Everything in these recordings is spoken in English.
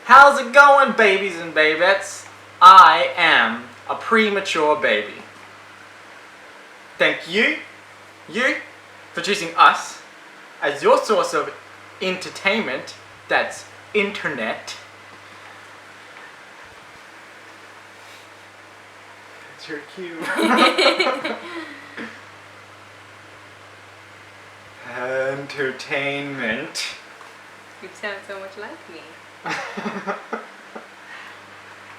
How's it going, babies and babettes? I am a premature baby. Thank you, for choosing us as your source of entertainment. That's internet. That's your cue. Entertainment. You sound so much like me.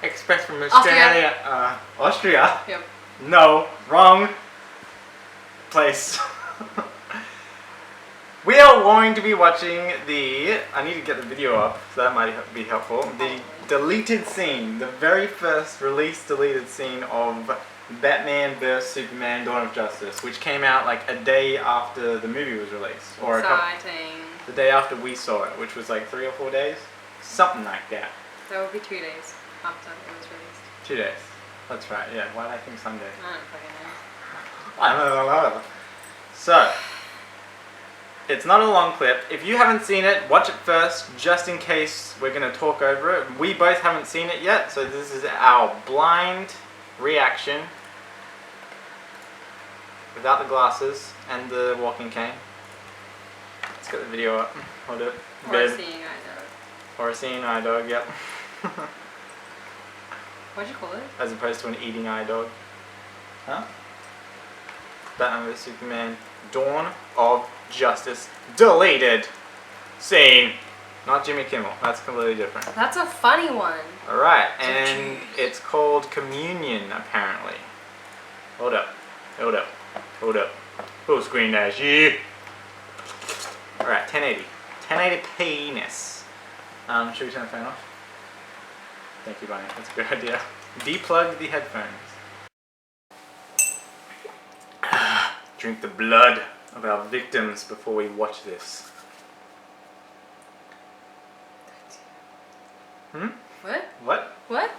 Express from Australia. Austria? Yep. No, wrong place. We are going to be watching I need to get the video up, so that might be helpful. The deleted scene, the very first release deleted scene of Batman vs Superman: Dawn of Justice, which came out like a day after the movie was released, or the day after we saw it, which was like 3 or 4 days, something like that. That would be 2 days after it was released. 2 days. That's right. Yeah. Why did I think Sunday? I don't fucking know. So, it's not a long clip. If you haven't seen it, watch it first, just in case we're going to talk over it. We both haven't seen it yet, so this is our blind reaction without the glasses and the walking cane. Let's get the video up. Hold it. Or a seeing eye dog. Or a seeing eye dog, yep. What'd you call it? As opposed to an eating eye dog. Huh? Batman vs Superman: Dawn of Justice deleted scene. Not Jimmy Kimmel. That's completely different. That's a funny one. Alright, and it's called Communion, apparently. Hold up. Hold up. Hold up. Full screen dash, yeah. Alright, 1080. 1080 penis. Should we turn the fan off? Thank you, Bonnie. That's a good idea. Deplug the headphones. Drink the blood of our victims before we watch this. What? What? What?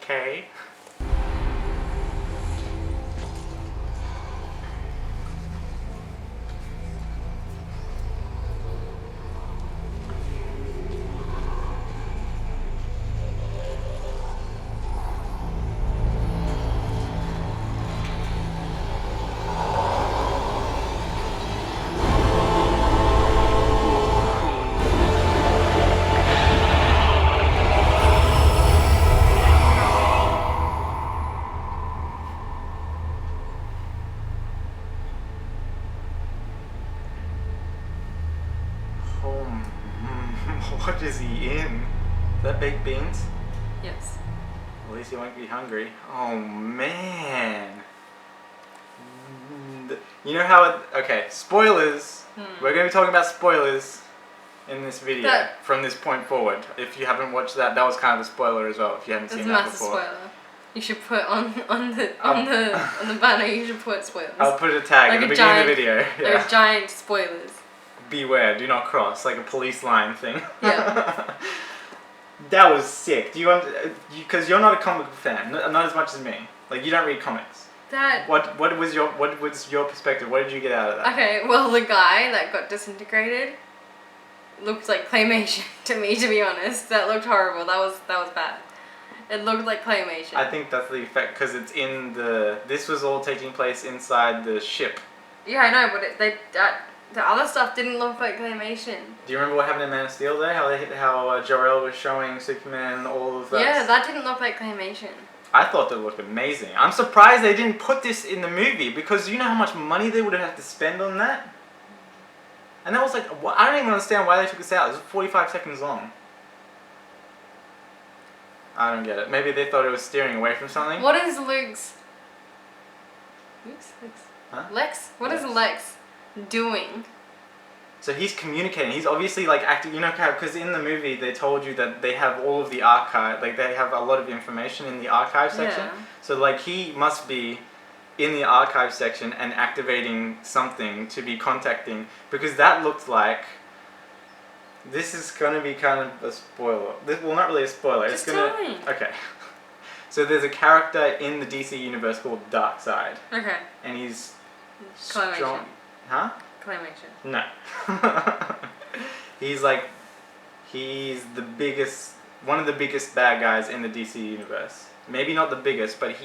K. What is he in? Is that baked beans? Yes. At least he won't be hungry. Oh man. You know how okay, spoilers. We're going to be talking about spoilers in this video from this point forward. If you haven't watched that, that was kind of a spoiler as well if you haven't seen that before. It's a massive spoiler. You should put on the banner, you should put spoilers. I'll put a tag like at the beginning of the video. Yeah. They're giant spoilers. Beware, do not cross, like a police line thing. Yeah. That was sick. Do you want? Because you're not a comic book fan, not as much as me. Like you don't read comics. What was your perspective? What did you get out of that? Okay, well the guy that got disintegrated looked like claymation to me. To be honest, that looked horrible. That was bad. It looked like claymation. I think that's the effect because it's in the. This was all taking place inside the ship. Yeah, I know, but the other stuff didn't look like claymation. Do you remember what happened in Man of Steel though? How Jor-El was showing Superman all of that? Yeah, that didn't look like claymation. I thought that looked amazing. I'm surprised they didn't put this in the movie because you know how much money they would have had to spend on that? And that was like, I don't even understand why they took this out. It was 45 seconds long. I don't get it. Maybe they thought it was steering away from something? What is Luke's? Huh? Lex? What is Lex doing? So he's communicating. He's obviously like acting, you know, because in the movie they told you that they have all of the archive, like they have a lot of information in the archive section. Yeah. So like he must be in the archive section and activating something to be contacting, because that looked like, this is going to be kind of a spoiler. Well, not really a spoiler. Just it's gonna, tell me. Okay. So there's a character in the DC universe called Darkseid. Okay. And he's Claymation. strong. Huh? Claymation. No. He's like, He's one of the biggest bad guys in the DC universe. Maybe not the biggest, but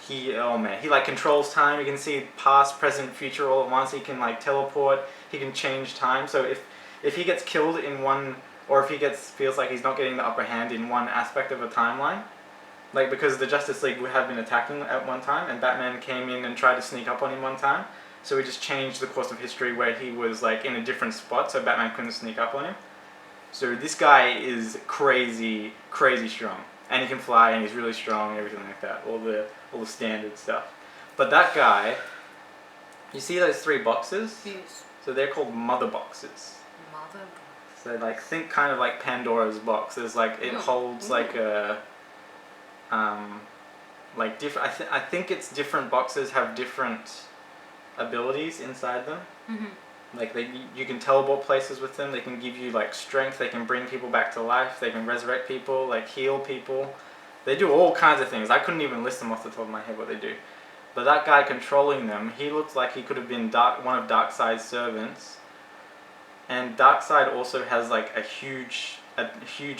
oh man, he like controls time. He can see past, present, future all at once. He can like teleport. He can change time. So if he gets killed in one, or if he feels like he's not getting the upper hand in one aspect of a timeline, like because the Justice League have been attacking at one time, and Batman came in and tried to sneak up on him one time. So he just changed the course of history where he was like in a different spot, so Batman couldn't sneak up on him. So this guy is crazy, crazy strong, and he can fly, and he's really strong, and everything like that. All the standard stuff. But that guy, you see those 3 boxes? Yes. So they're called mother boxes. Mother box. So like think kind of like Pandora's box. There's like it holds like a like different. I think it's different boxes have different abilities inside them. Mm-hmm. Like you can teleport places with them. They can give you like strength. They can bring people back to life. They can resurrect people. Like heal people. They do all kinds of things. I couldn't even list them off the top of my head what they do. But that guy controlling them, he looks like he could have been one of Darkseid's servants. And Darkseid also has like a huge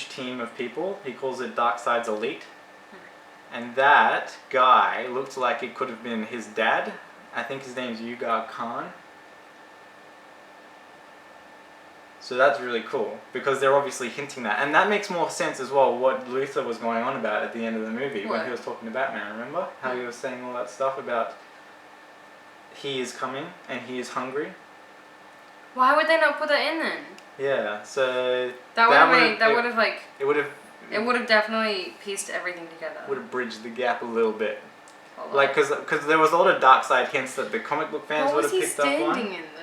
team of people. He calls it Darkseid's elite. And that guy looked like it could have been his dad. I think his name's Ugar Khan. So that's really cool, because they're obviously hinting that. And that makes more sense as well, what Luthor was going on about at the end of the movie when he was talking to Batman, remember? How he was saying all that stuff about he is coming and he is hungry. Why would they not put that in then? Yeah, so... It would have definitely pieced everything together. Would have bridged the gap a little bit. Like, because there was a lot of Darkseid hints that the comic book fans would have picked up on. What was he standing in though?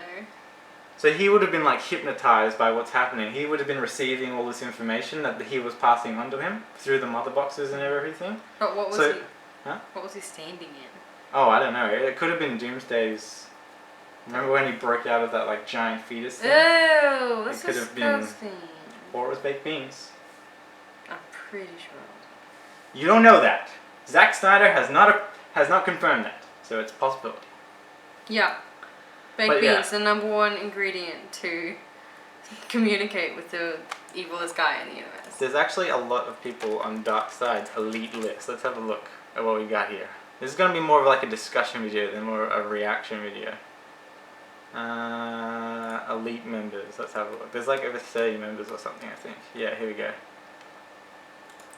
So he would have been like hypnotized by what's happening. He would have been receiving all this information that he was passing on to him through the mother boxes and everything. But what was he? Huh? What was he standing in? Oh, I don't know. It could have been Doomsday's. Remember when he broke out of that like giant fetus thing? Oh, that's it could disgusting. have been, or it was baked beans. I'm pretty sure. You don't know that. Zack Snyder has not confirmed that, so it's a possibility. Yeah. Baked beans, the number 1 ingredient to communicate with the evilest guy in the universe. There's actually a lot of people on Darkseid's elite list. Let's have a look at what we got here. This is going to be more of like a discussion video than more a reaction video. Elite members, let's have a look. There's like over 30 members or something, I think. Yeah, here we go.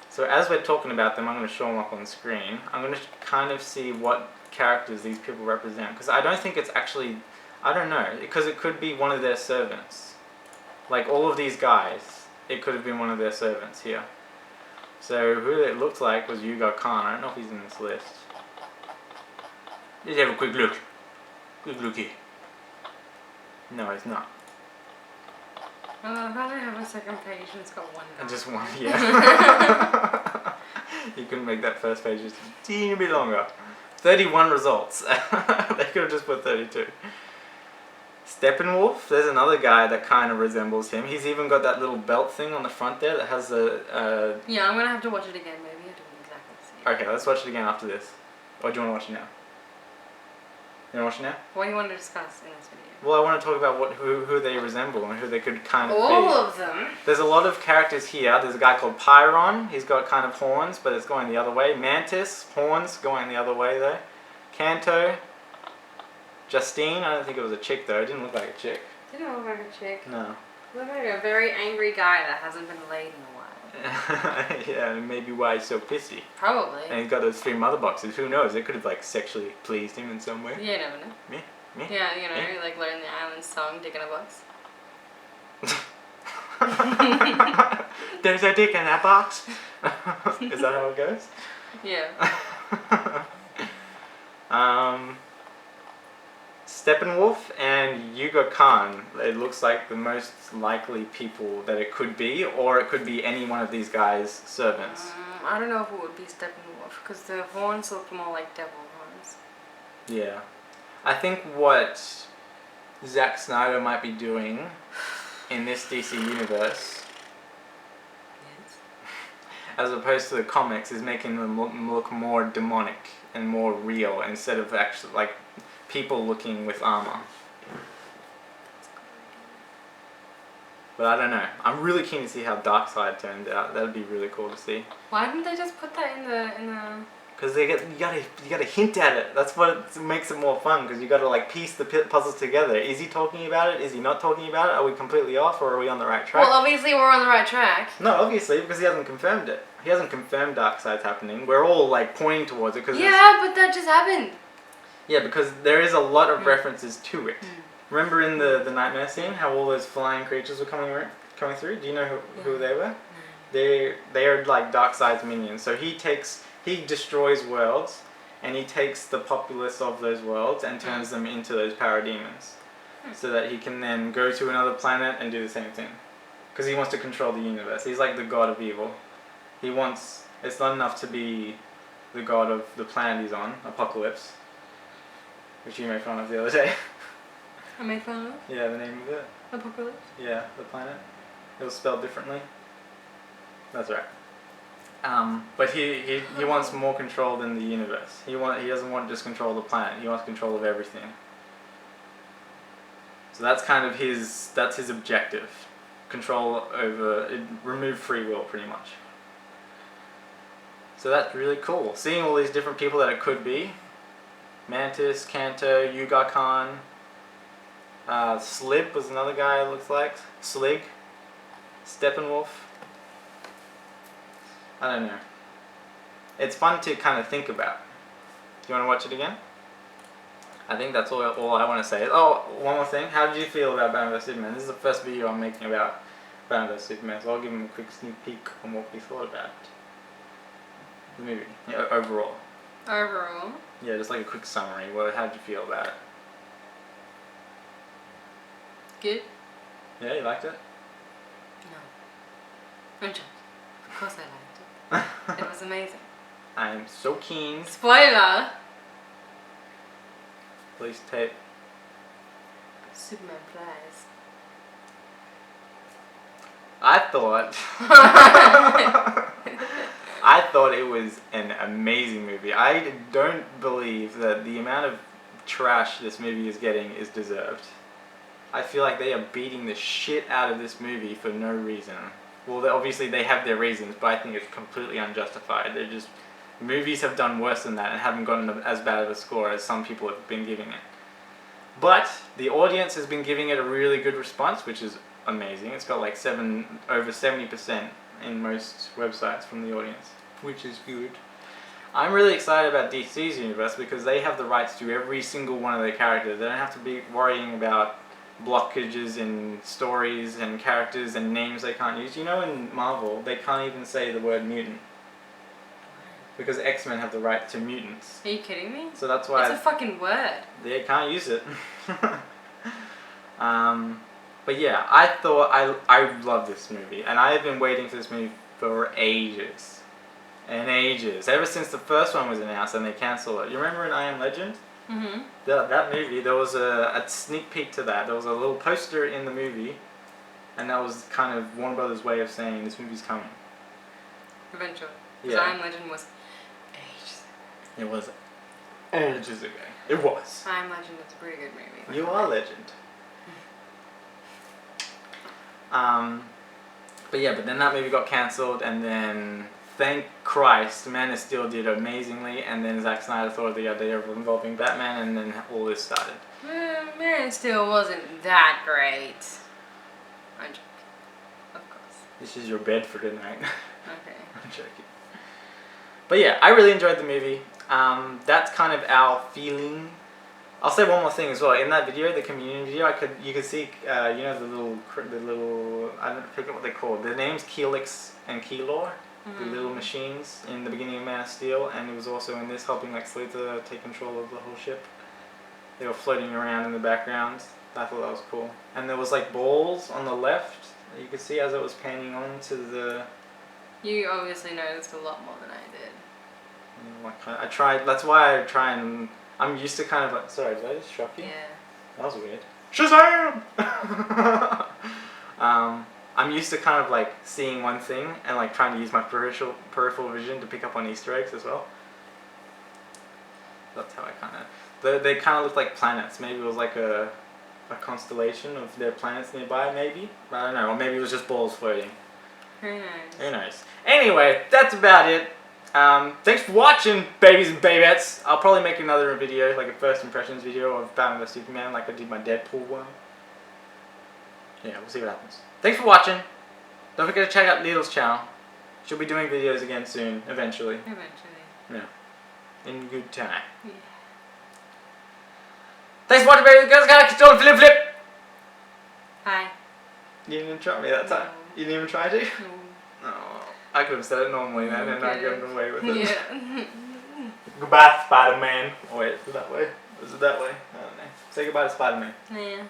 So as we're talking about them, I'm going to show them up on screen. I'm going to kind of see what characters these people represent, because I don't think it's actually... I don't know, because it could be one of their servants. Like all of these guys, it could have been one of their servants here. So who it looked like was Ugar Khan. I don't know if he's in this list. Let's have a quick look. Quick looky. No, he's not. I'd rather have a second page and it's got one guy. Just one, yeah. You couldn't make that first page just a teeny bit longer. 31 results. They could have just put 32. Steppenwolf, there's another guy that kind of resembles him. He's even got that little belt thing on the front there that has a... Yeah, I'm going to have to watch it again. Maybe I don't exactly see it. Okay, let's watch it again after this. Or do you want to watch it now? You want to watch it now? What do you want to discuss in this video? Well, I want to talk about who they resemble and who they could kind of be. All of them? There's a lot of characters here. There's a guy called Pyron. He's got kind of horns, but it's going the other way. Mantis, horns, going the other way though. Kanto. Justine, I don't think it was a chick though. It didn't look like a chick. Didn't look like a chick. No. Looked like a very angry guy that hasn't been laid in a while. Yeah, maybe why he's so pissy. Probably. And he's got those 3 mother boxes. Who knows? It could have like sexually pleased him in some way. You never know. Me? Yeah, you know, like learn the island song, dick in a box. There's a dick in that box. Is that how it goes? Yeah. Steppenwolf and Ugar Khan, it looks like the most likely people that it could be, or it could be any one of these guys' servants. I don't know if it would be Steppenwolf, because the horns look more like devil horns. Yeah. I think what Zack Snyder might be doing in this DC universe, as opposed to the comics, is making them look more demonic and more real instead of actually like people looking with armor. But I don't know. I'm really keen to see how Darkseid turned out. That'd be really cool to see. Why didn't they just put that in the Because you gotta hint at it. That's what makes it more fun. Because you gotta like piece the puzzles together. Is he talking about it? Is he not talking about it? Are we completely off, or are we on the right track? Well, obviously we're on the right track. No, obviously, because he hasn't confirmed it. He hasn't confirmed Darkseid's happening. We're all like pointing towards it. Yeah, but that just happened. Yeah, because there is a lot of references to it. Remember in the nightmare scene how all those flying creatures were coming through? Do you know who they were? They are like Darkseid's minions. So he destroys worlds, and he takes the populace of those worlds and turns them into those parademons, so that he can then go to another planet and do the same thing. Because he wants to control the universe. He's like the god of evil. It's not enough to be the god of the planet he's on, Apocalypse, which you made fun of the other day. I made fun of? Yeah, the name of it. Apocalypse? Yeah, the planet. It was spelled differently. That's right. But he wants more control than the universe. He doesn't want just control of the planet. He wants control of everything. So that's kind of his objective. Control over, remove free will pretty much. So that's really cool. Seeing all these different people that it could be. Mantis, Kanto, Yuga Khan. Slib was another guy it looks like. Slig. Steppenwolf. I don't know. It's fun to kind of think about. Do you want to watch it again? I think that's all I want to say. Oh, one more thing. How did you feel about Batman vs Superman? This is the first video I'm making about Batman vs Superman, so I'll give him a quick sneak peek on what we thought about the movie. Yeah, overall. Overall? Yeah, just like a quick summary. How did you feel about it? Good? Yeah, you liked it? No. I'm joking. Of course I liked it. It was amazing. I am so keen. Spoiler! Police tape. Superman flies. I thought it was an amazing movie. I don't believe that the amount of trash this movie is getting is deserved. I feel like they are beating the shit out of this movie for no reason. Well, obviously they have their reasons, but I think it's completely unjustified. Movies have done worse than that and haven't gotten as bad of a score as some people have been giving it. But the audience has been giving it a really good response, which is amazing. It's got like over 70% in most websites from the audience, which is good. I'm really excited about DC's universe because they have the rights to every single one of their characters. They don't have to be worrying about blockages in stories and characters and names they can't use. You know, in Marvel, they can't even say the word mutant. Because X-Men have the right to mutants. Are you kidding me? So that's why... It's a fucking word. They can't use it. But yeah, I love this movie. And I have been waiting for this movie for ages. And ages. Ever since the first one was announced and they cancelled it. You remember in I Am Legend? Mm-hmm. That movie, there was a sneak peek to that. There was a little poster in the movie. And that was kind of Warner Brothers' way of saying this movie's coming. Eventually. Yeah. I Am Legend was ages. It was ages ago. It was. I Am Legend is a pretty good movie. You are legend. But then that movie got cancelled, and then thank Christ, Man of Steel did amazingly, and then Zack Snyder thought of the idea of involving Batman, and then all this started. Man of Steel wasn't that great. I'm joking. Of course. This is your bed for tonight. Okay. I'm joking. But yeah, I really enjoyed the movie. That's kind of our feeling. I'll say one more thing as well. In that video, the communion video, you could see, you know, the little, I don't forget what they're called. Their name's Keelix and Keylor, the little machines in the beginning of Man of Steel, and it was also in this helping Lex Luthor take control of the whole ship. They were floating around in the background. I thought that was cool. And there was like balls on the left that you could see as it was panning on to the... You obviously noticed a lot more than I did. I tried, that's why I try and... I'm used to kind of like... Sorry, did I just shock you? Yeah. That was weird. Shazam! I'm used to kind of like seeing one thing and like trying to use my peripheral vision to pick up on Easter eggs as well. That's how I kind of... They kind of look like planets. Maybe it was like a a constellation of their planets nearby, maybe. I don't know, or maybe it was just balls floating. Who knows? Who knows? Anyway, that's about it. Thanks for watching, babies and babettes. I'll probably make another video, like a first impressions video of Batman vs Superman, like I did my Deadpool one. Yeah, we'll see what happens. Thanks for watching. Don't forget to check out Lidl's channel. She'll be doing videos again soon, eventually. Eventually. Yeah. In good time. Yeah. Thanks for watching, baby girls. Gotta flip flip. Hi. You didn't even try me that time. No. You didn't even try to? No. Oh, I could have said it normally then, and I got away with it. Yeah. Goodbye, Spider-Man. Oh wait, is it that way? Is it that way? I don't know. Say goodbye to Spider-Man. Yeah.